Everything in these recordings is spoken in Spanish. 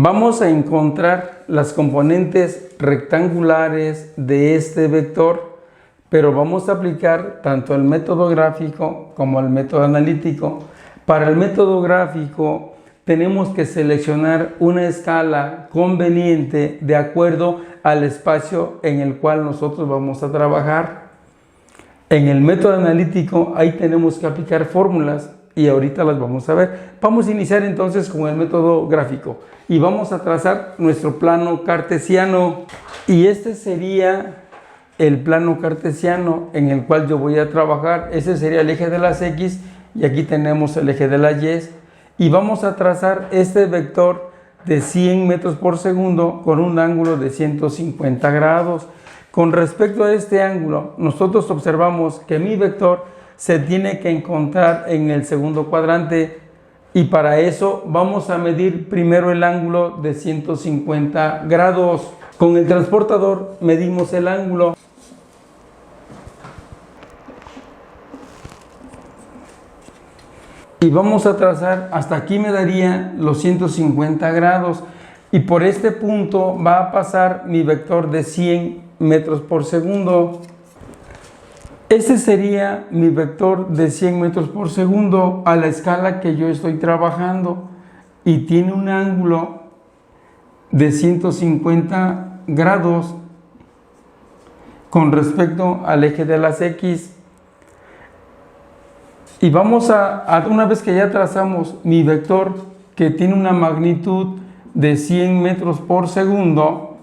Vamos a encontrar las componentes rectangulares de este vector, pero vamos a aplicar tanto el método gráfico como el método analítico. Para el método gráfico tenemos que seleccionar una escala conveniente de acuerdo al espacio en el cual nosotros vamos a trabajar. En el método analítico ahí tenemos que aplicar fórmulas y ahorita las vamos a ver. Vamos a iniciar entonces con el método gráfico y vamos a trazar nuestro plano cartesiano, y este sería el plano cartesiano en el cual yo voy a trabajar. Ese sería el eje de las X y aquí tenemos el eje de las Y, y vamos a trazar este vector de 100 metros por segundo con un ángulo de 150 grados. Con respecto a este ángulo, nosotros observamos que mi vector se tiene que encontrar en el segundo cuadrante, y para eso vamos a medir primero el ángulo de 150 grados. Con el transportador medimos el ángulo. Y vamos a trazar, hasta aquí me daría los 150 grados, y por este punto va a pasar mi vector de 100 metros por segundo. Este sería mi vector de 100 metros por segundo a la escala que yo estoy trabajando, y tiene un ángulo de 150 grados con respecto al eje de las X. Y vamos una vez que ya trazamos mi vector que tiene una magnitud de 100 metros por segundo,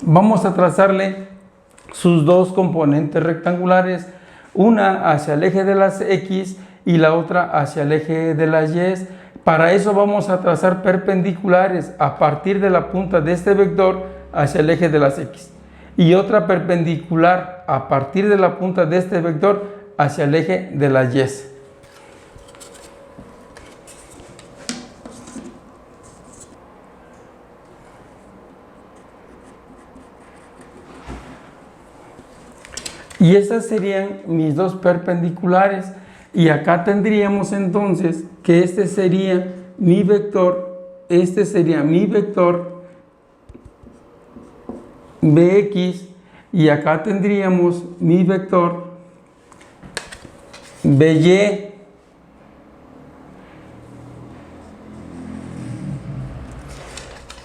vamos a trazarle sus dos componentes rectangulares, una hacia el eje de las X y la otra hacia el eje de las Y. Para eso vamos a trazar perpendiculares a partir de la punta de este vector hacia el eje de las X, y otra perpendicular a partir de la punta de este vector hacia el eje de las Y. Y esas serían mis dos perpendiculares, y acá tendríamos entonces que este sería mi vector, este sería mi vector Bx, y acá tendríamos mi vector By.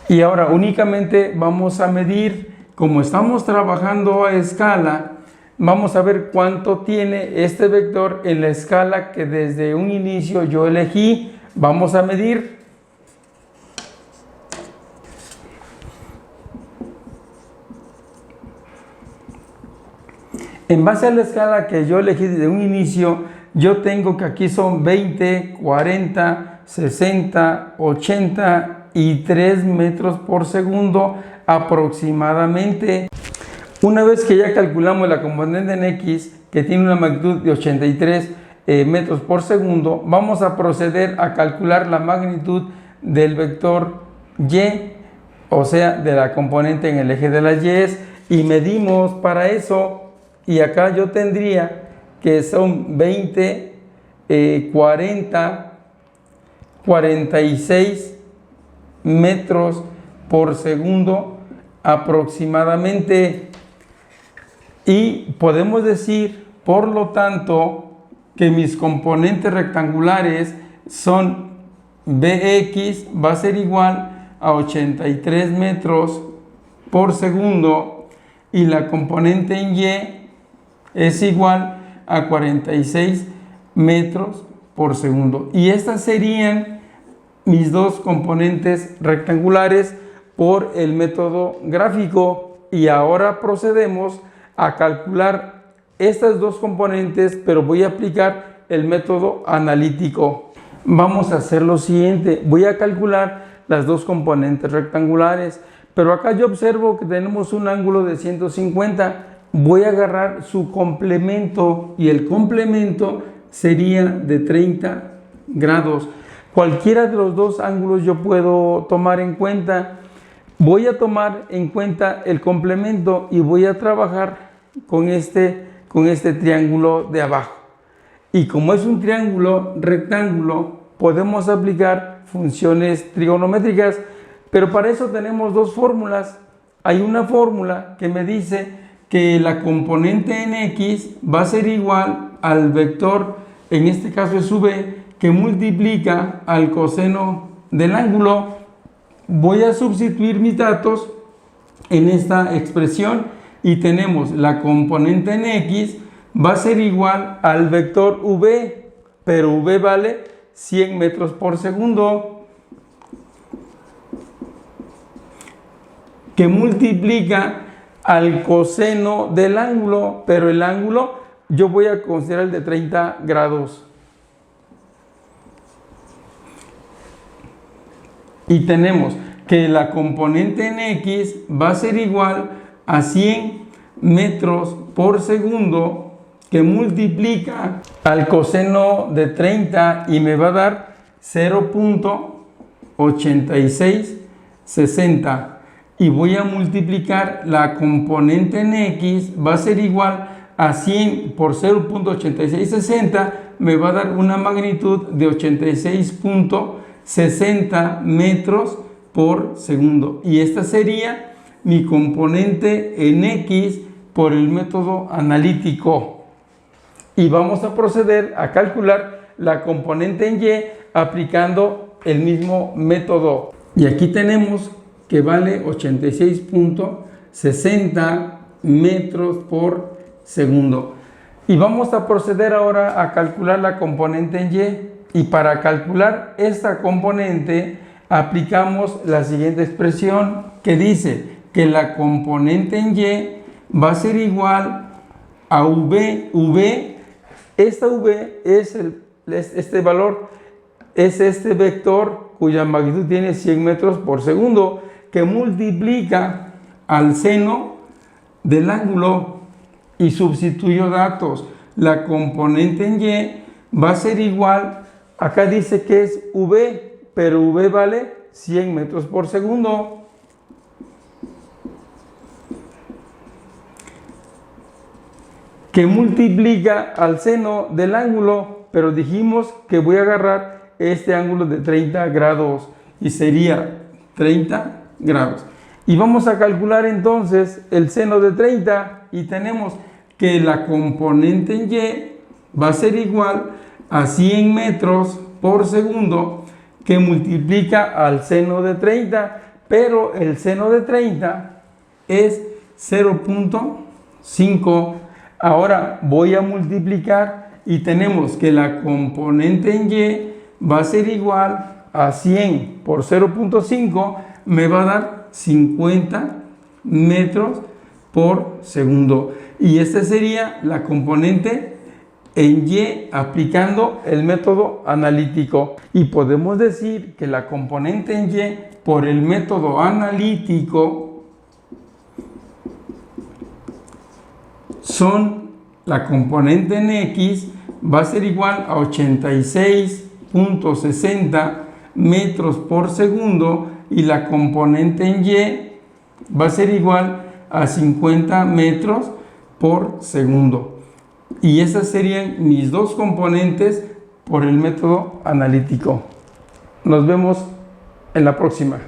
Y ahora únicamente vamos a medir, como estamos trabajando a escala, vamos a ver cuánto tiene este vector en la escala que desde un inicio yo elegí. Vamos a medir. En base a la escala que yo elegí desde un inicio, yo tengo que aquí son 20, 40, 60, 80 y 3 metros por segundo aproximadamente. Una vez que ya calculamos la componente en X, que tiene una magnitud de 83 metros por segundo, vamos a proceder a calcular la magnitud del vector Y, o sea, de la componente en el eje de las Y, y medimos para eso. Y acá yo tendría que son 20, 40, 46 metros por segundo aproximadamente. Y podemos decir, por lo tanto, que mis componentes rectangulares son Bx va a ser igual a 83 metros por segundo, y la componente en Y es igual a 46 metros por segundo. Y estas serían mis dos componentes rectangulares por el método gráfico. Y ahora procedemos a calcular estas dos componentes, pero voy a aplicar el método analítico. Vamos a hacer lo siguiente: voy a calcular las dos componentes rectangulares, pero acá yo observo que tenemos un ángulo de 150. Voy a agarrar su complemento, y el complemento sería de 30 grados. Cualquiera de los dos ángulos yo puedo tomar en cuenta. Voy a tomar en cuenta el complemento y voy a trabajar con este triángulo de abajo. Y como es un triángulo rectángulo, podemos aplicar funciones trigonométricas. Pero para eso tenemos dos fórmulas. Hay una fórmula que me dice que la componente en X va a ser igual al vector, en este caso es V, que multiplica al coseno del ángulo. Voy a sustituir mis datos en esta expresión y tenemos la componente en X va a ser igual al vector V, pero V vale 100 metros por segundo, que multiplica al coseno del ángulo, pero el ángulo yo voy a considerar el de 30 grados. Y tenemos que la componente en X va a ser igual a 100 metros por segundo, que multiplica al coseno de 30 y me va a dar 0.8660. Y voy a multiplicar la componente en X, va a ser igual a 100 por 0.8660, me va a dar una magnitud de 86.60 metros por segundo. Y esta sería mi componente en X por el método analítico. Y vamos a proceder a calcular la componente en Y aplicando el mismo método. Y aquí tenemos que vale 86.60 metros por segundo. Y vamos a proceder ahora a calcular la componente en Y. Y para calcular esta componente aplicamos la siguiente expresión que dice que la componente en Y va a ser igual a V. Esta V es este valor, es este vector cuya magnitud tiene 100 metros por segundo, que multiplica al seno del ángulo. Y sustituyo datos. La componente en Y va a ser igual, acá dice que es V, pero V vale 100 metros por segundo. Que multiplica al seno del ángulo, pero dijimos que voy a agarrar este ángulo de 30 grados y sería 30 grados. Y vamos a calcular entonces el seno de 30 y tenemos que la componente en Y va a ser igual a 100 metros por segundo, que multiplica al seno de 30, pero el seno de 30 es 0.5. Ahora voy a multiplicar y tenemos que la componente en Y va a ser igual a 100 por 0.5, me va a dar 50 metros por segundo. Y esta sería la componente en Y aplicando el método analítico. Y podemos decir que la componente en Y por el método analítico son la componente en X va a ser igual a 86.60 metros por segundo y la componente en Y va a ser igual a 50 metros por segundo. Y esas serían mis dos componentes por el método analítico. Nos vemos en la próxima.